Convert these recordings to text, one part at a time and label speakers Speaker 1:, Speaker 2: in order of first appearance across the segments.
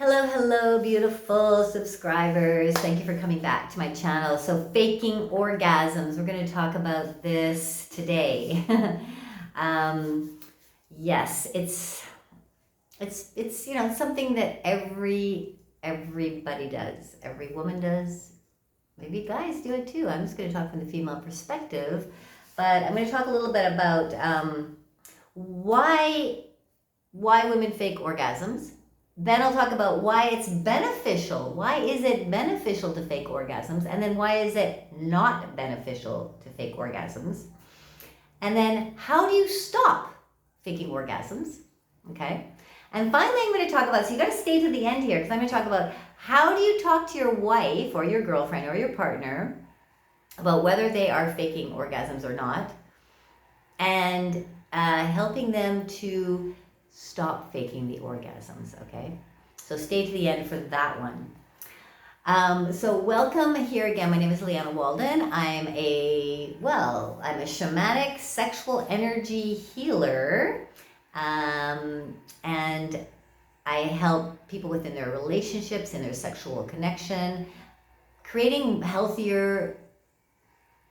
Speaker 1: Hello, beautiful subscribers. Thank you for coming back to my channel. So, faking orgasms. We're going to talk about this today. Yes, it's something that everybody does. Every woman does. Maybe guys do it too. I'm just going to talk from the female perspective, but I'm going to talk a little bit about why women fake orgasms. Then I'll talk about why it's beneficial. Why is it beneficial to fake orgasms? And then why is it not beneficial to fake orgasms? And then how do you stop faking orgasms? Okay. And finally, I'm going to talk about, so you got to stay to the end here because I'm going to talk about how do you talk to your wife or your girlfriend or your partner about whether they are faking orgasms or not, and helping them to stop faking the orgasms, okay? So stay to the end for that one. So welcome here again. My name is Leanna Walden. I'm a shamanic sexual energy healer. And I help people within their relationships, in their sexual connection, creating healthier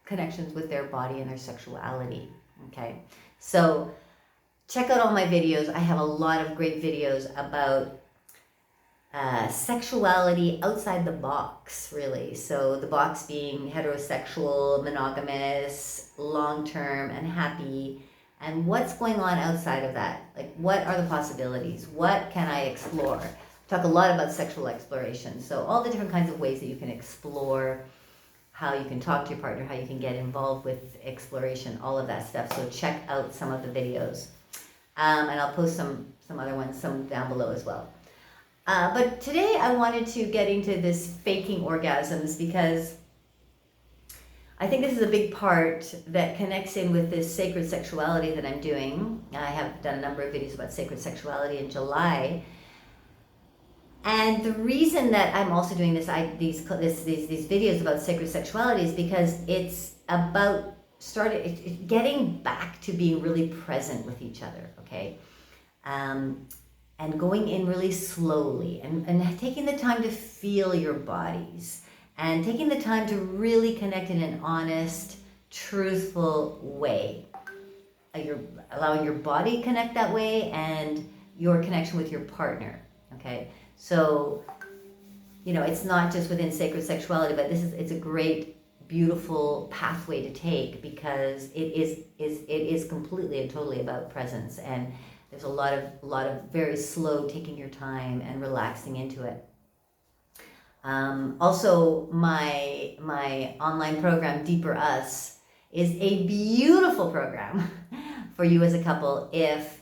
Speaker 1: connections with their body and their sexuality, okay? So check out all my videos. I have a lot of great videos about sexuality outside the box, really. So the box being heterosexual, monogamous, long-term, and happy. And what's going on outside of that? Like, what are the possibilities? What can I explore? Talk a lot about sexual exploration. So all the different kinds of ways that you can explore, how you can talk to your partner, how you can get involved with exploration, all of that stuff. So check out some of the videos. And I'll post some other ones, some down below as well. But today I wanted to get into this faking orgasms because I think this is a big part that connects in with this sacred sexuality that I'm doing. I have done a number of videos about sacred sexuality in July. And the reason that I'm also doing these videos about sacred sexuality is because it's about getting back to being really present with each other, okay? And going in really slowly and taking the time to feel your bodies and taking the time to really connect in an honest, truthful way. You're allowing your body to connect that way and your connection with your partner, okay? So, it's not just within sacred sexuality, but it's a great, beautiful pathway to take because it is completely and totally about presence, and there's a lot of very slow taking your time and relaxing into it. Also, my online program Deeper Us is a beautiful program for you as a couple if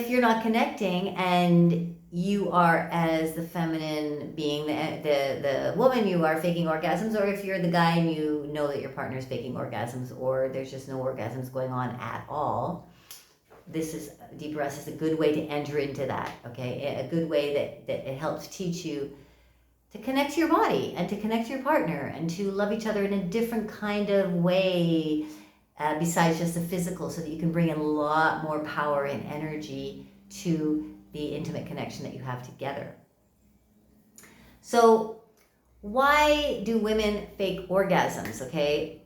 Speaker 1: you're not connecting and you are, as the feminine being, the woman, you are faking orgasms, or if you're the guy and you know that your partner is faking orgasms, or there's just no orgasms going on at all, Deeper Us is a good way to enter into that, okay? A good way that it helps teach you to connect to your body and to connect to your partner and to love each other in a different kind of way besides just the physical, so that you can bring in a lot more power and energy to the intimate connection that you have together. So why do women fake orgasms, okay?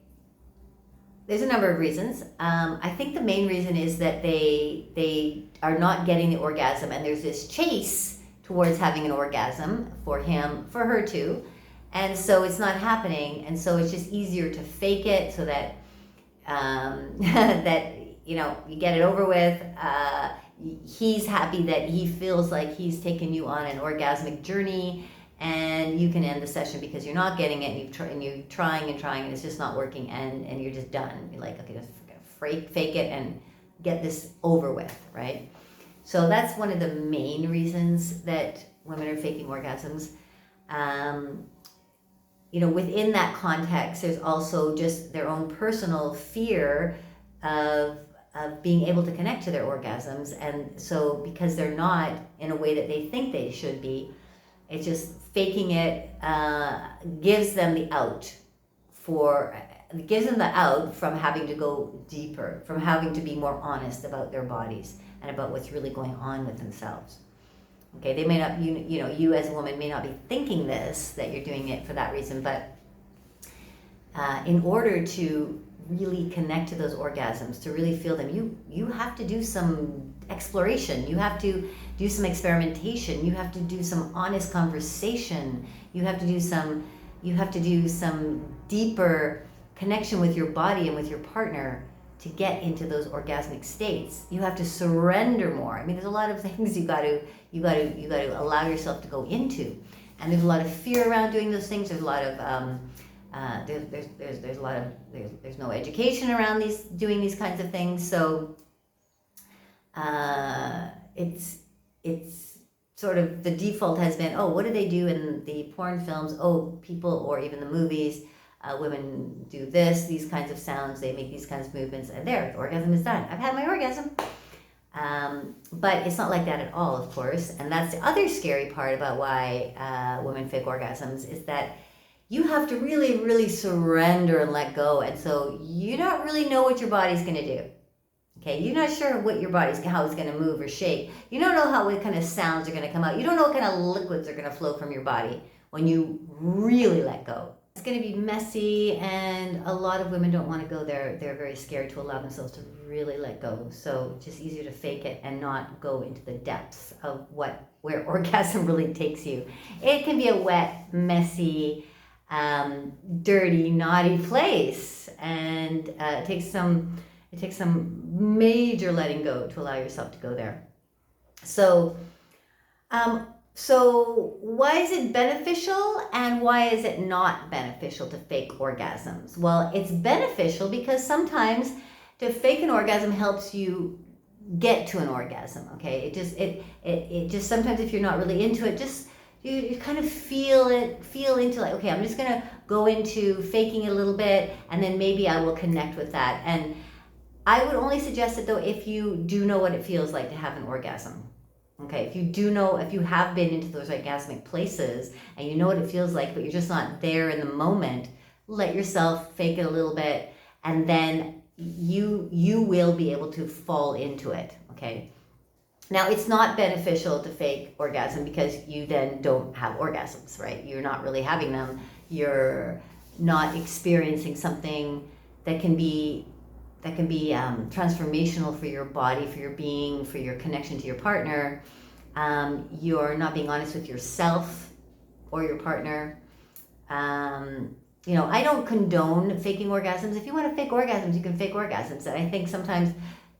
Speaker 1: There's a number of reasons. I think the main reason is that they are not getting the orgasm, and there's this chase towards having an orgasm for him, for her too, and so it's not happening, and so it's just easier to fake it so that you get it over with. He's happy that he feels like he's taken you on an orgasmic journey, and you can end the session because you're not getting it, and you're trying and it's just not working, and you're just done. You're like, okay, just fake it and get this over with, right? So that's one of the main reasons that women are faking orgasms. Within that context, there's also just their own personal fear of being able to connect to their orgasms, and so because they're not in a way that they think they should be, it's just faking it gives them the out from having to go deeper, from having to be more honest about their bodies and about what's really going on with themselves. Okay, they may not, you as a woman may not be thinking this, that you're doing it for that reason, but in order to really connect to those orgasms, to really feel them, you have to do some exploration. You have to do some experimentation. You have to do some honest conversation. You have to do some deeper connection with your body and with your partner to get into those orgasmic states. You have to surrender more. I mean, there's a lot of things you got to allow yourself to go into, and there's a lot of fear around doing those things. There's a lot of there's no education around doing these kinds of things. So it's sort of the default has been, oh, what do they do in the porn films? Oh, people, or even the movies, women do these kinds of sounds, they make these kinds of movements, and there, the orgasm is done. I've had my orgasm. But it's not like that at all, of course. And that's the other scary part about why women fake orgasms, is that you have to really, really surrender and let go. And so you don't really know what your body's going to do. Okay, you're not sure what your body's, how it's going to move or shake. You don't know what kind of sounds are going to come out. You don't know what kind of liquids are going to flow from your body when you really let go. It's going to be messy, and a lot of women don't want to go there. They're very scared to allow themselves to really let go. So it's just easier to fake it and not go into the depths of where orgasm really takes you. It can be a wet, messy, dirty, naughty place, and it takes some major letting go to allow yourself to go there. So why is it beneficial, and why is it not beneficial to fake orgasms? Well, it's beneficial because sometimes to fake an orgasm helps you get to an orgasm. Okay, it just sometimes, if you're not really into it, just you kind of feel into, like, okay, I'm just gonna go into faking it a little bit, and then maybe I will connect with that. And I would only suggest it, though, if you do know what it feels like to have an orgasm. Okay, if you have been into those orgasmic places and you know what it feels like, but you're just not there in the moment, let yourself fake it a little bit, and then you will be able to fall into it. Okay. Now, it's not beneficial to fake orgasm because you then don't have orgasms, right? You're not really having them. You're not experiencing something that can be transformational for your body, for your being, for your connection to your partner. You're not being honest with yourself or your partner. I don't condone faking orgasms. If you want to fake orgasms, you can fake orgasms. And I think sometimes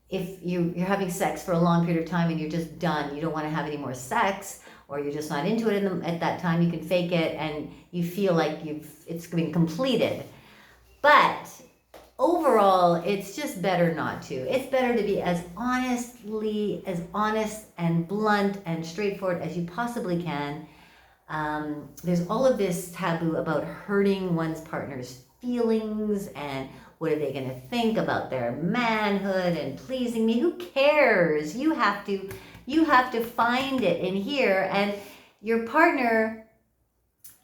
Speaker 1: if you're having sex for a long period of time and you're just done, you don't want to have any more sex, or you're just not into it at that time, you can fake it and you feel like it's been completed. But overall, it's just better not to. It's better to be as honest and blunt and straightforward as you possibly can. There's all of this taboo about hurting one's partner's feelings, and what are they going to think about their manhood and pleasing me? Who cares? You have to find it in here. And your partner,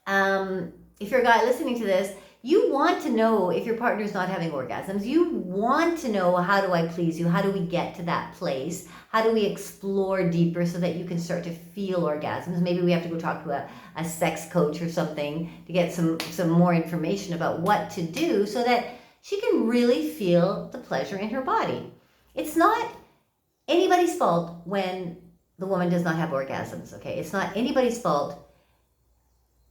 Speaker 1: if you're a guy listening to this, you want to know if your partner's not having orgasms. You want to know, how do I please you? How do we get to that place? How do we explore deeper so that you can start to feel orgasms? Maybe we have to go talk to a sex coach or something to get some more information about what to do so that she can really feel the pleasure in her body. It's not anybody's fault when the woman does not have orgasms, okay? It's not anybody's fault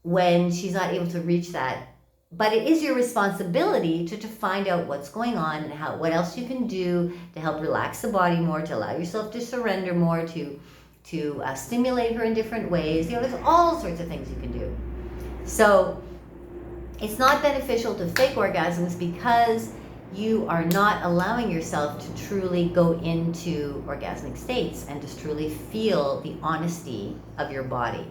Speaker 1: when she's not able to reach that. But it is your responsibility to find out what's going on and what else you can do to help relax the body more, to allow yourself to surrender more, to stimulate her in different ways. There's all sorts of things you can do. So it's not beneficial to fake orgasms because you are not allowing yourself to truly go into orgasmic states and just truly feel the honesty of your body.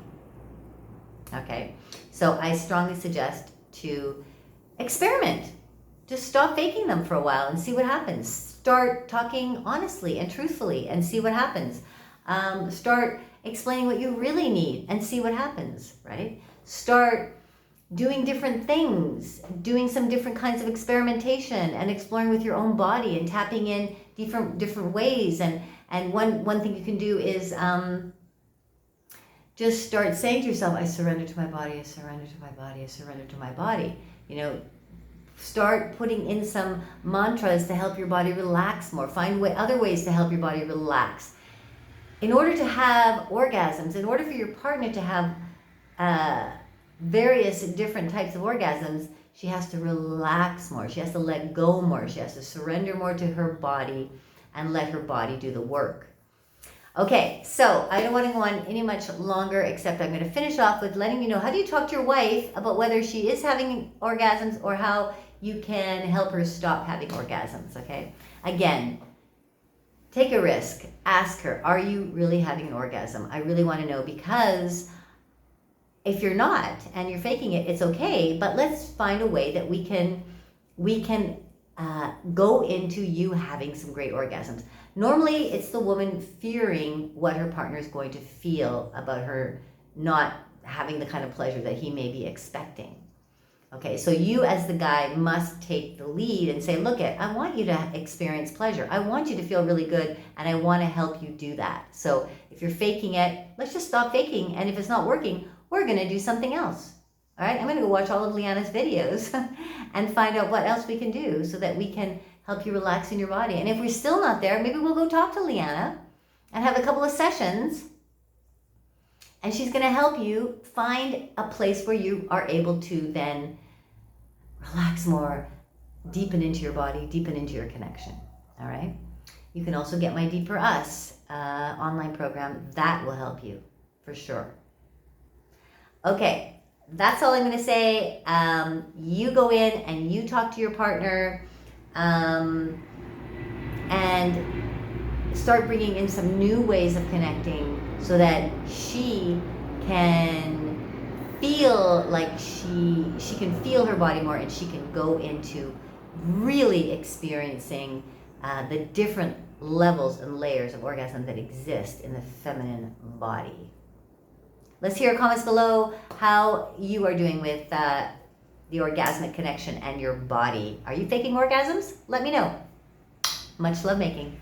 Speaker 1: Okay, so I strongly suggest to experiment. Just stop faking them for a while and see what happens. Start talking honestly and truthfully and see what happens. Start explaining what you really need and see what happens, right? Start doing different things, doing some different kinds of experimentation and exploring with your own body and tapping in different ways. And one thing you can do is just start saying to yourself, I surrender to my body, I surrender to my body, I surrender to my body. You know, start putting in some mantras to help your body relax more. Find other ways to help your body relax. In order to have orgasms, in order for your partner to have various different types of orgasms, she has to relax more. She has to let go more. She has to surrender more to her body and let her body do the work. Okay, so I don't want to go on any much longer, except I'm going to finish off with letting you know, how do you talk to your wife about whether she is having orgasms or how you can help her stop having orgasms, okay? Again, take a risk. Ask her, are you really having an orgasm? I really want to know, because if you're not and you're faking it, it's okay, but let's find a way that we can go into you having some great orgasms. Normally, it's the woman fearing what her partner is going to feel about her not having the kind of pleasure that he may be expecting. Okay, so you as the guy must take the lead and say, look, I want you to experience pleasure. I want you to feel really good, and I want to help you do that. So if you're faking it, let's just stop faking. And if it's not working, we're going to do something else. All right, I'm going to go watch all of Leanna's videos and find out what else we can do so that we can help you relax in your body. And if we're still not there, maybe we'll go talk to Leanna and have a couple of sessions, and she's going to help you find a place where you are able to then relax more, deepen into your body, deepen into your connection. All right. You can also get my Deeper Us online program. That will help you for sure. Okay, that's all I'm going to say. You go in and you talk to your partner and start bringing in some new ways of connecting so that she can feel like she can feel her body more, and she can go into really experiencing the different levels and layers of orgasm that exist in the feminine body. Let's hear comments below how you are doing with the orgasmic connection and your body. Are you faking orgasms? Let me know. Much love making.